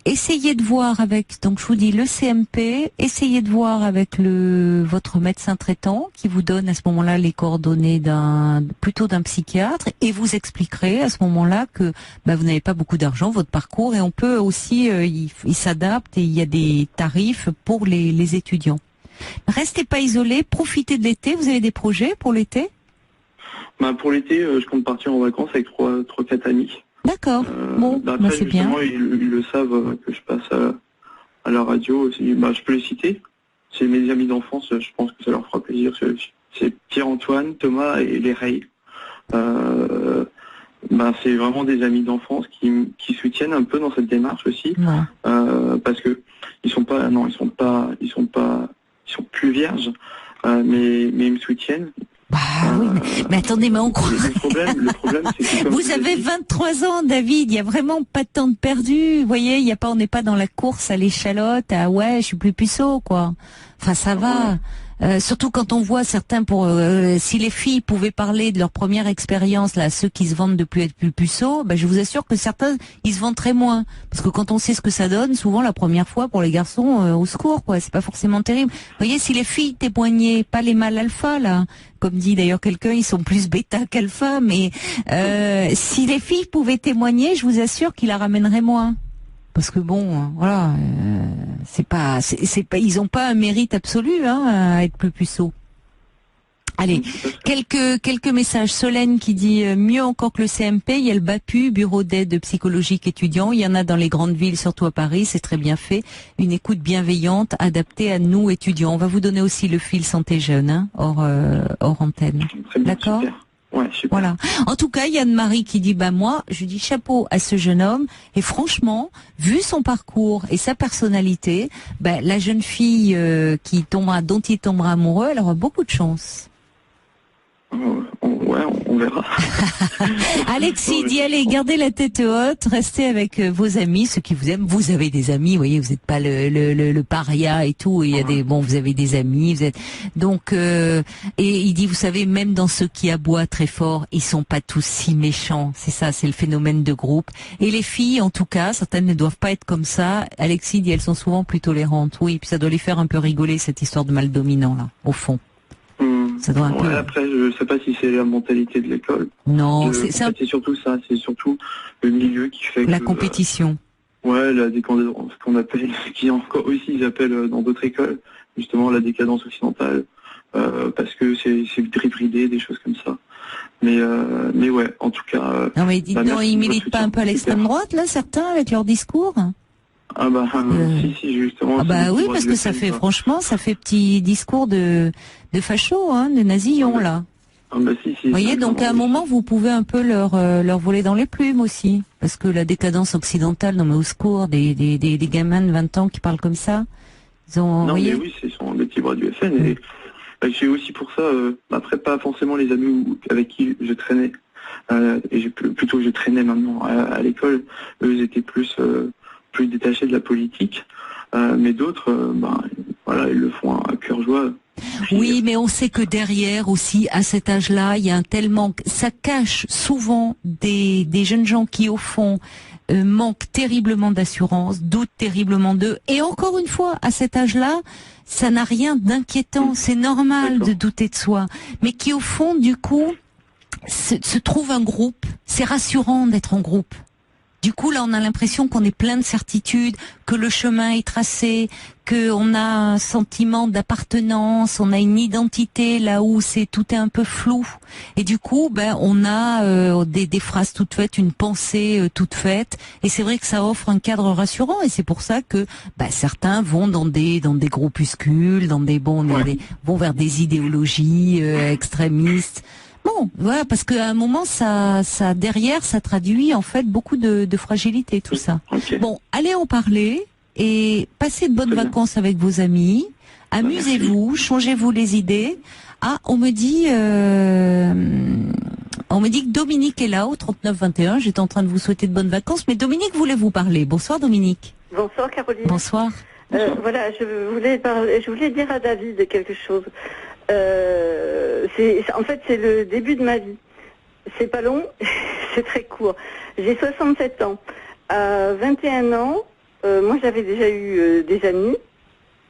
essayez de voir avec, donc je vous dis le CMP, essayez de voir avec votre médecin traitant qui vous donne à ce moment-là les coordonnées plutôt d'un psychiatre, et vous expliquerez à ce moment-là que vous n'avez pas beaucoup d'argent, votre parcours, et on peut aussi, il s'adapte et il y a des tarifs pour les étudiants. Restez pas isolés, profitez de l'été. Vous avez des projets pour l'été? Pour l'été, je compte partir en vacances avec 3-4 amis. D'accord. Après, c'est bien. Ils le savent que je passe à la radio. Je peux les citer. C'est mes amis d'enfance. Je pense que ça leur fera plaisir. C'est Pierre-Antoine, Thomas et les Ray. C'est vraiment des amis d'enfance qui soutiennent un peu dans cette démarche aussi. Parce que ils sont plus vierges, mais ils me soutiennent. Oui, mais attendez, mais on croit. Le problème, c'est que vous avez 23 ans, David. Il y a vraiment pas de temps de perdu. Vous voyez, on n'est pas dans la course à l'échalote. Je suis plus puceau, quoi. Enfin, ça va. Surtout quand on voit certains si les filles pouvaient parler de leur première expérience, là, ceux qui se vendent de plus être plus puceaux, je vous assure que certains, ils se vendent très moins. Parce que quand on sait ce que ça donne, souvent la première fois pour les garçons, au secours, quoi, c'est pas forcément terrible. Vous voyez, si les filles témoignaient, pas les mâles alpha, là, comme dit d'ailleurs quelqu'un, ils sont plus bêta qu'alpha, mais si les filles pouvaient témoigner, je vous assure qu'ils la ramèneraient moins. Parce que ils ont pas un mérite absolu, à être plus puceaux. Allez, quelques messages. Solène qui dit mieux encore que le CMP, il y a le BAPU, Bureau d'aide psychologique étudiant. Il y en a dans les grandes villes, surtout à Paris, c'est très bien fait. Une écoute bienveillante, adaptée à nous étudiants. On va vous donner aussi le fil santé jeune, hors antenne. D'accord. Super. Ouais, super. Voilà. En tout cas, il y a Anne-Marie qui dit, moi, je dis chapeau à ce jeune homme. Et franchement, vu son parcours et sa personnalité, la jeune fille dont il tombera amoureux, elle aura beaucoup de chance. On verra. Alexis dit, allez, gardez la tête haute, restez avec vos amis, ceux qui vous aiment. Vous avez des amis, vous voyez, vous n'êtes pas le paria et tout. Il y a vous avez des amis, vous êtes donc. Et il dit, vous savez, même dans ceux qui aboient très fort, ils sont pas tous si méchants. C'est ça, c'est le phénomène de groupe. Et les filles, en tout cas, certaines ne doivent pas être comme ça. Alexis dit, elles sont souvent plus tolérantes. Oui, puis ça doit les faire un peu rigoler cette histoire de mal dominant là, au fond. Ça doit un peu... Après, je sais pas si c'est la mentalité de l'école. Non, c'est surtout ça. C'est surtout le milieu qui fait la compétition. La décadence, ce qu'on appelle, qui encore aussi ils appellent dans d'autres écoles, justement la décadence occidentale, parce que c'est débridé, des choses comme ça. Mais ouais, en tout cas. Non mais dites donc, ils militent pas un peu à l'extrême droite là, certains avec leur discours? Si, justement. Oui, parce que ça fait, franchement, ça fait petit discours de facho, de nazillons, là. Si. Vous voyez, donc à un moment, vous pouvez un peu leur voler dans les plumes aussi. Parce que la décadence occidentale, non mais au secours, des gamins de 20 ans qui parlent comme ça. Mais oui, ce sont des petits bras du FN. Et c'est aussi pour ça, après, pas forcément les amis avec qui je traînais. Et je traînais maintenant à l'école. Eux, ils étaient plus détachés de la politique, mais d'autres, ils le font à cœur joie. Oui, mais on sait que derrière aussi, à cet âge-là, il y a un tel manque. Ça cache souvent des jeunes gens qui, au fond, manquent terriblement d'assurance, doutent terriblement d'eux. Et encore une fois, à cet âge-là, ça n'a rien d'inquiétant. C'est normal de douter de soi. Mais qui, au fond, du coup, se trouve un groupe. C'est rassurant d'être en groupe. Du coup, là, on a l'impression qu'on est plein de certitudes, que le chemin est tracé, qu'on a un sentiment d'appartenance, on a une identité là où tout est un peu flou. Et du coup, on a des phrases toutes faites, une pensée toute faite. Et c'est vrai que ça offre un cadre rassurant. Et c'est pour ça que certains vont dans des groupuscules, vont vers des idéologies extrémistes. Bon, voilà, parce qu'à un moment, ça derrière, ça traduit en fait beaucoup de fragilité, tout ça. Okay. Bon, allez en parler et passez de bonnes vacances avec vos amis. Amusez-vous, changez-vous les idées. Ah, on me dit que Dominique est là au 3921. J'étais en train de vous souhaiter de bonnes vacances, mais Dominique voulait vous parler. Bonsoir Dominique. Bonsoir Caroline. Bonsoir. Voilà, je voulais dire à David quelque chose. En fait, c'est le début de ma vie. C'est pas long, c'est très court. J'ai 67 ans. À 21 ans, moi j'avais déjà eu des amis,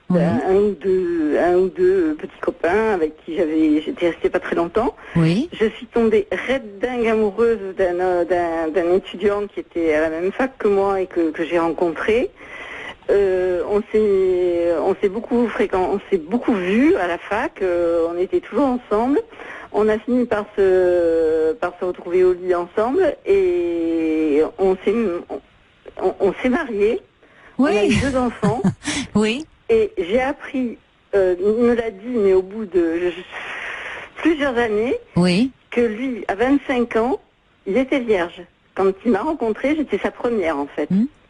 Oui. un ou deux petits copains avec qui j'étais restée pas très longtemps. Oui. Je suis tombée raide dingue amoureuse d'un étudiant qui était à la même fac que moi et que j'ai rencontré. On s'est beaucoup vus à la fac. On était toujours ensemble. On a fini par se retrouver au lit ensemble et on s'est mariés. Oui. On a eu 2 enfants. Oui. Et j'ai appris, il me l'a dit, mais au bout de plusieurs années, Oui. que lui, à 25 ans, il était vierge. Quand il m'a rencontrée, j'étais sa première en fait.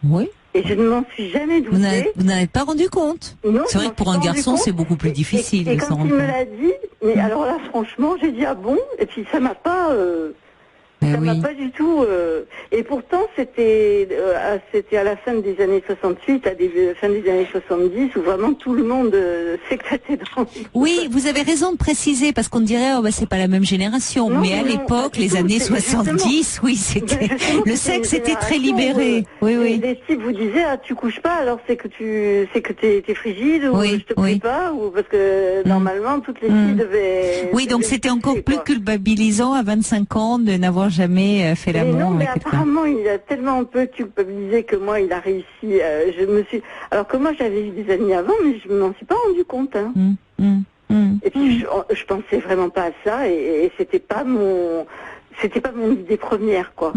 Oui. Et je ne m'en suis jamais doutée. Vous n'avez pas rendu compte? Non, c'est vrai que pour un garçon, c'est beaucoup plus difficile et de s'en quand rendre il me compte. l'a dit, mais alors là, franchement, j'ai dit ah bon. Et puis ça m'a pas, m'a pas du tout. Et pourtant, c'était à la fin des années 68, fin des années 70, où vraiment tout le monde s'éclatait dans. Oui, vous avez raison de préciser parce qu'on dirait c'est pas la même génération, Non, mais à non, l'époque, pas du les tout, années c'est 70, oui, c'était le sexe était très libéré. Les types vous disaient tu couches pas, alors c'est que t'es frigide ou je te plais pas, ou parce que normalement toutes les filles devaient. Oui, donc c'était encore plus culpabilisant à 25 ans de n'avoir jamais fait l'amour. Non, mais apparemment il a tellement un peu culpabilisé que moi il a réussi. Alors que moi j'avais eu des amis avant, mais je m'en suis pas rendu compte. Hein. Et puis je pensais vraiment pas à ça et c'était pas mon idée première quoi.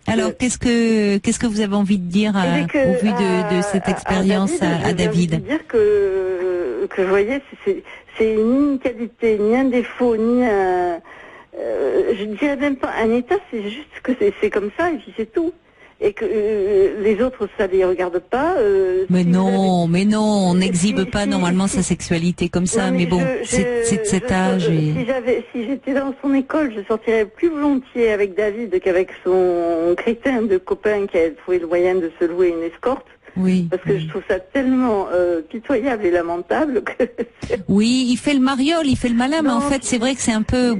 Alors qu'est-ce que vous avez envie de dire au vu de cette expérience à David? Je veux dire que vous voyez c'est ni une qualité ni un défaut ni un je dirais même pas un état, c'est juste que c'est comme ça et puis c'est tout. Et que les autres, ça les regarde pas. Mais non, on n'exhibe pas normalement sa sexualité comme ça. Mais bon, c'est de cet âge. Si j'étais dans son école, je sortirais plus volontiers avec David qu'avec son crétin de copain qui a trouvé le moyen de se louer une escorte. Oui. Parce que je trouve ça tellement pitoyable et lamentable que. Oui, il fait le mariole, il fait le malin, mais en fait, c'est vrai que c'est un peu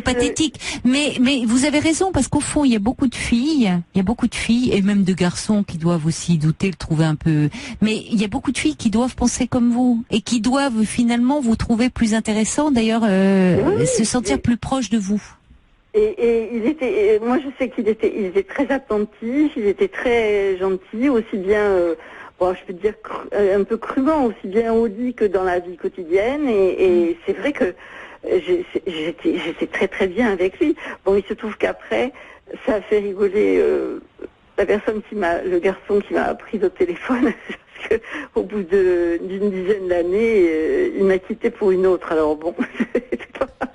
pathétique. Mais vous avez raison parce qu'au fond, il y a beaucoup de filles et même de garçons qui doivent aussi douter, le trouver un peu. Mais il y a beaucoup de filles qui doivent penser comme vous et qui doivent finalement vous trouver plus intéressant. D'ailleurs, se sentir plus proche de vous. Et moi je sais il était très attentif, il était très gentil, aussi bien, je peux dire un peu crûment, aussi bien au lit que dans la vie quotidienne. Et c'est vrai que j'étais très très bien avec lui. Bon, il se trouve qu'après, ça a fait rigoler le garçon qui m'a pris au téléphone. Parce que, au bout d'une dizaine d'années, il m'a quitté pour une autre. Alors bon,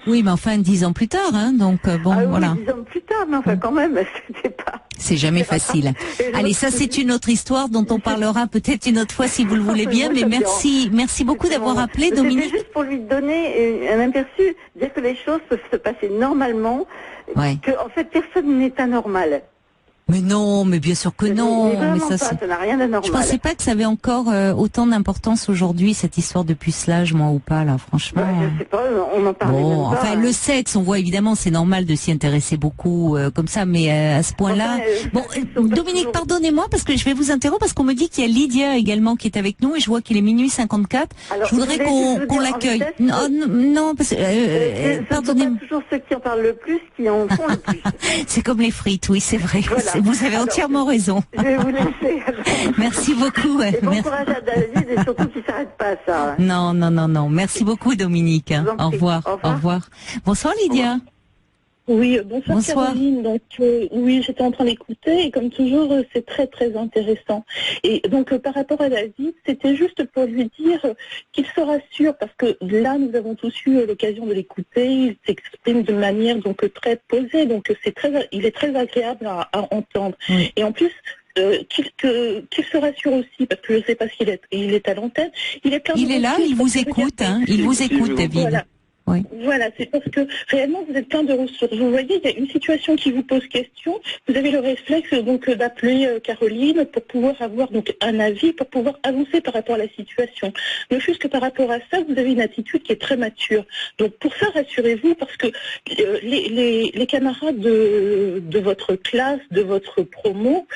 oui, mais enfin 10 ans plus tard, hein, donc voilà. Oui, 10 ans plus tard, mais enfin quand même, c'était pas. C'est jamais facile. Allez, ça c'est une autre histoire dont on parlera peut-être une autre fois si vous le voulez bien. Mais merci beaucoup d'avoir appelé, Dominique. C'était juste pour lui donner un aperçu, dire que les choses peuvent se passer normalement, que en fait personne n'est anormal. Mais non, mais bien sûr que non. Mais ça n'a rien d'anormal. Je pensais pas que ça avait encore autant d'importance aujourd'hui, cette histoire de pucelage, moi ou pas, là, franchement. Je sais pas, on en parlait même pas. Enfin, le sexe, on voit évidemment, c'est normal de s'y intéresser beaucoup comme ça, mais à ce point-là. Dominique, pardonnez-moi parce que je vais vous interrompre parce qu'on me dit qu'il y a Lydia également qui est avec nous et je vois qu'il est minuit 54. Alors, je voudrais qu'on l'accueille. Non, parce que pardonnez-moi. C'est toujours ceux qui en parlent le plus qui en font le plus. C'est comme les frites, oui, c'est vrai. Voilà. Vous avez entièrement raison. Je vais vous laisser. Merci beaucoup. Et bon courage à David et surtout qu'il ne s'arrête pas à ça. Non. Merci beaucoup, Dominique. Au revoir. Au revoir. Bonsoir, Lydia. Oui, bonsoir. Caroline. Donc oui, j'étais en train d'écouter et comme toujours, c'est très très intéressant. Et donc par rapport à David, c'était juste pour lui dire qu'il se rassure parce que là, nous avons tous eu l'occasion de l'écouter. Il s'exprime de manière donc très posée, donc il est très agréable à entendre. Oui. Et en plus. Qu'il se rassure aussi, parce que je ne sais pas s'il est à l'antenne. Il est là, il vous écoute, hein. Il vous écoute, David. Voilà. Oui. Voilà, c'est parce que réellement vous êtes plein de ressources. Vous voyez, il y a une situation qui vous pose question. Vous avez le réflexe donc d'appeler Caroline pour pouvoir avoir donc un avis, pour pouvoir avancer par rapport à la situation. Ne fût-ce que par rapport à ça, vous avez une attitude qui est très mature. Donc pour ça, rassurez-vous, parce que les camarades de votre classe, de votre promo,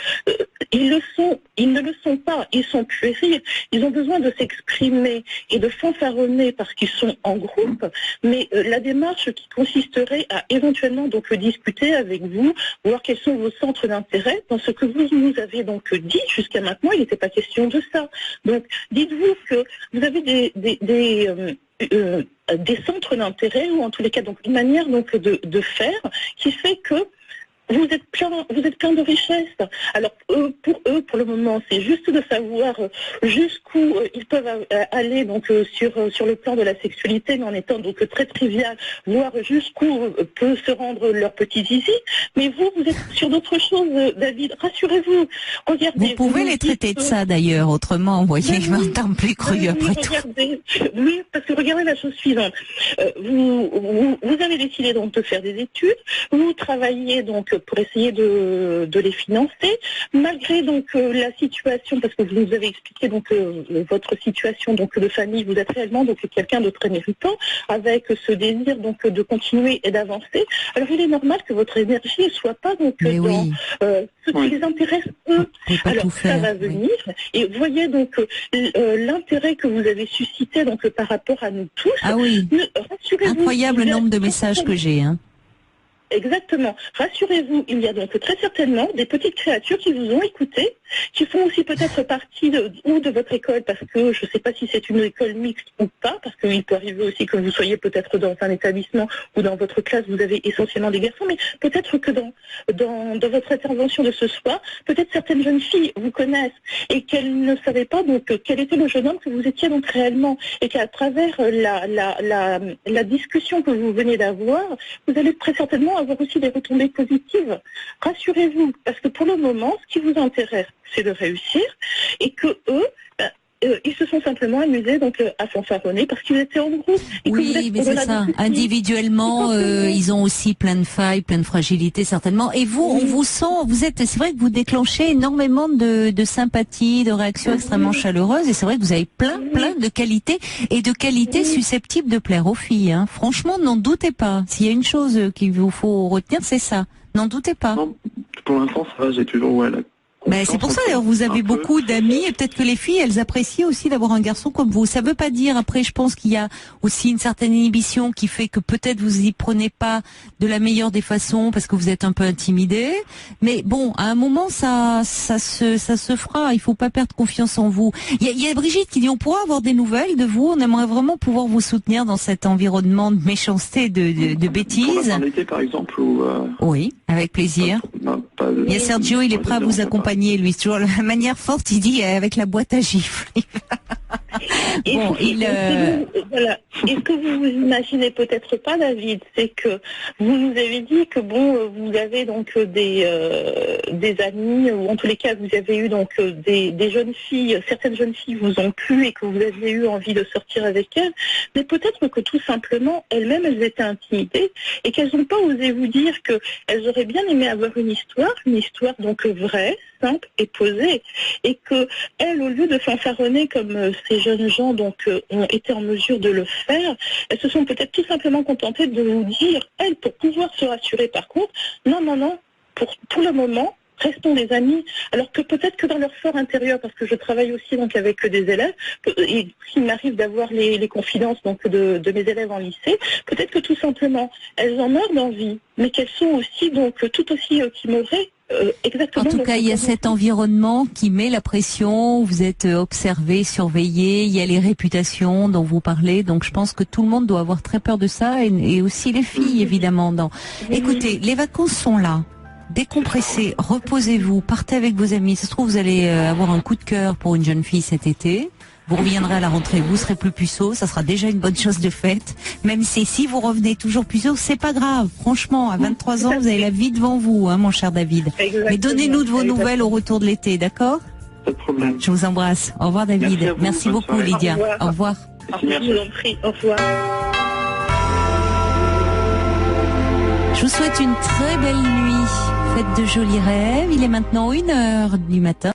ils ne le sont pas. Ils sont puérils. Ils ont besoin de s'exprimer et de fanfaronner parce qu'ils sont en groupe. Mais la démarche qui consisterait à éventuellement donc discuter avec vous, voir quels sont vos centres d'intérêt, dans ce que vous nous avez donc dit jusqu'à maintenant, il n'était pas question de ça. Donc dites-vous que vous avez des centres d'intérêt, ou en tous les cas donc une manière donc de faire qui fait que vous êtes plein de richesses. Alors pour le moment, c'est juste de savoir jusqu'où ils peuvent aller donc sur le plan de la sexualité, mais en étant donc très trivial, voir jusqu'où peut se rendre leur petit zizi. Mais vous êtes sur d'autres choses, David. Rassurez-vous. Regardez. Vous pouvez les traiter de ça d'ailleurs, autrement, vous voyez, un terme plus cru après tout. Oui, parce que regardez la chose suivante. Vous avez décidé donc de faire des études. Vous travaillez donc pour essayer de les financer, malgré donc la situation, parce que vous nous avez expliqué donc votre situation donc de famille, vous êtes réellement donc quelqu'un de très méritant, avec ce désir donc de continuer et d'avancer. Alors il est normal que votre énergie ne soit pas donc dans ce qui les intéresse eux. Alors ça va venir, et voyez donc l'intérêt que vous avez suscité donc par rapport à nous tous. Ah oui, incroyable nombre de messages que j'ai. Exactement. Rassurez-vous, il y a donc très certainement des petites créatures qui vous ont écouté, qui font aussi peut-être partie de votre école, parce que je ne sais pas si c'est une école mixte ou pas, parce qu'il peut arriver aussi que vous soyez peut-être dans un établissement ou dans votre classe, vous avez essentiellement des garçons, mais peut-être que dans votre intervention de ce soir, peut-être certaines jeunes filles vous connaissent et qu'elles ne savaient pas donc quel était le jeune homme que vous étiez donc réellement, et qu'à travers la discussion que vous venez d'avoir, vous allez très certainement avoir aussi des retombées positives. Rassurez-vous, parce que pour le moment, ce qui vous intéresse, c'est de réussir, et que eux, ils se sont simplement amusés donc à fanfaronner parce qu'ils étaient en groupe. Oui, mais c'est ça. Individuellement, ils ont aussi plein de failles, plein de fragilités certainement. Et vous, on vous sent, c'est vrai que vous déclenchez énormément de sympathie, de réactions extrêmement chaleureuses. Et c'est vrai que vous avez plein de qualités, et de qualités susceptibles de plaire aux filles. Hein. Franchement, n'en doutez pas. S'il y a une chose qu'il vous faut retenir, c'est ça. N'en doutez pas. Non, pour l'instant, ça va. J'ai toujours c'est pour ça d'ailleurs vous avez beaucoup d'amis, et peut-être que les filles elles apprécient aussi d'avoir un garçon comme vous. Ça veut pas dire, après je pense qu'il y a aussi une certaine inhibition qui fait que peut-être vous y prenez pas de la meilleure des façons parce que vous êtes un peu intimidé. Mais bon, à un moment ça se fera. Il faut pas perdre confiance en vous. Il y a Brigitte qui dit on pourra avoir des nouvelles de vous. On aimerait vraiment pouvoir vous soutenir dans cet environnement de méchanceté, de bêtises. En été par exemple Oui, avec plaisir. Il y a Sergio, il est prêt à vous accompagner. Lui, c'est toujours la manière forte, il dit avec la boîte à gifles. Bon, voilà. Et ce que vous imaginez peut-être pas, David, c'est que vous nous avez dit que vous avez donc des amis, ou en tous les cas vous avez eu donc des jeunes filles, certaines jeunes filles vous ont plu et que vous aviez eu envie de sortir avec elles, mais peut-être que tout simplement elles-mêmes elles étaient intimidées et qu'elles n'ont pas osé vous dire qu'elles auraient bien aimé avoir une histoire donc vraie, simple et posée, et que elles, au lieu de fanfaronner comme ces jeunes gens donc ont été en mesure de le faire, elles se sont peut-être tout simplement contentées de vous dire, elles, pour pouvoir se rassurer par contre, non, pour le moment, restons des amis, alors que peut-être que dans leur fort intérieur, parce que je travaille aussi donc avec des élèves, et il m'arrive d'avoir les confidences donc de mes élèves en lycée, peut-être que tout simplement elles en meurent d'envie, mais qu'elles sont aussi donc tout aussi timorées. Exactement. En tout cas, il y a cet environnement qui met la pression, vous êtes observé, surveillé, il y a les réputations dont vous parlez, donc je pense que tout le monde doit avoir très peur de ça, et aussi les filles évidemment. Écoutez, les vacances sont là. Décompressez, reposez-vous, partez avec vos amis. Ça se trouve, vous allez avoir un coup de cœur pour une jeune fille cet été. Vous reviendrez à la rentrée, vous serez plus puceau, ça sera déjà une bonne chose de faite. Même si vous revenez toujours puceau, c'est pas grave. Franchement, à 23 ans, vous avez la vie devant vous, hein, mon cher David. Exactement. Mais donnez-nous de vos nouvelles au retour de l'été, d'accord? Pas de problème. Je vous embrasse. Au revoir, David. Merci beaucoup, Lydia. Au revoir. Je vous en prie. Au revoir. Je vous souhaite une très belle nuit. Faites de jolis rêves. Il est maintenant 1h du matin.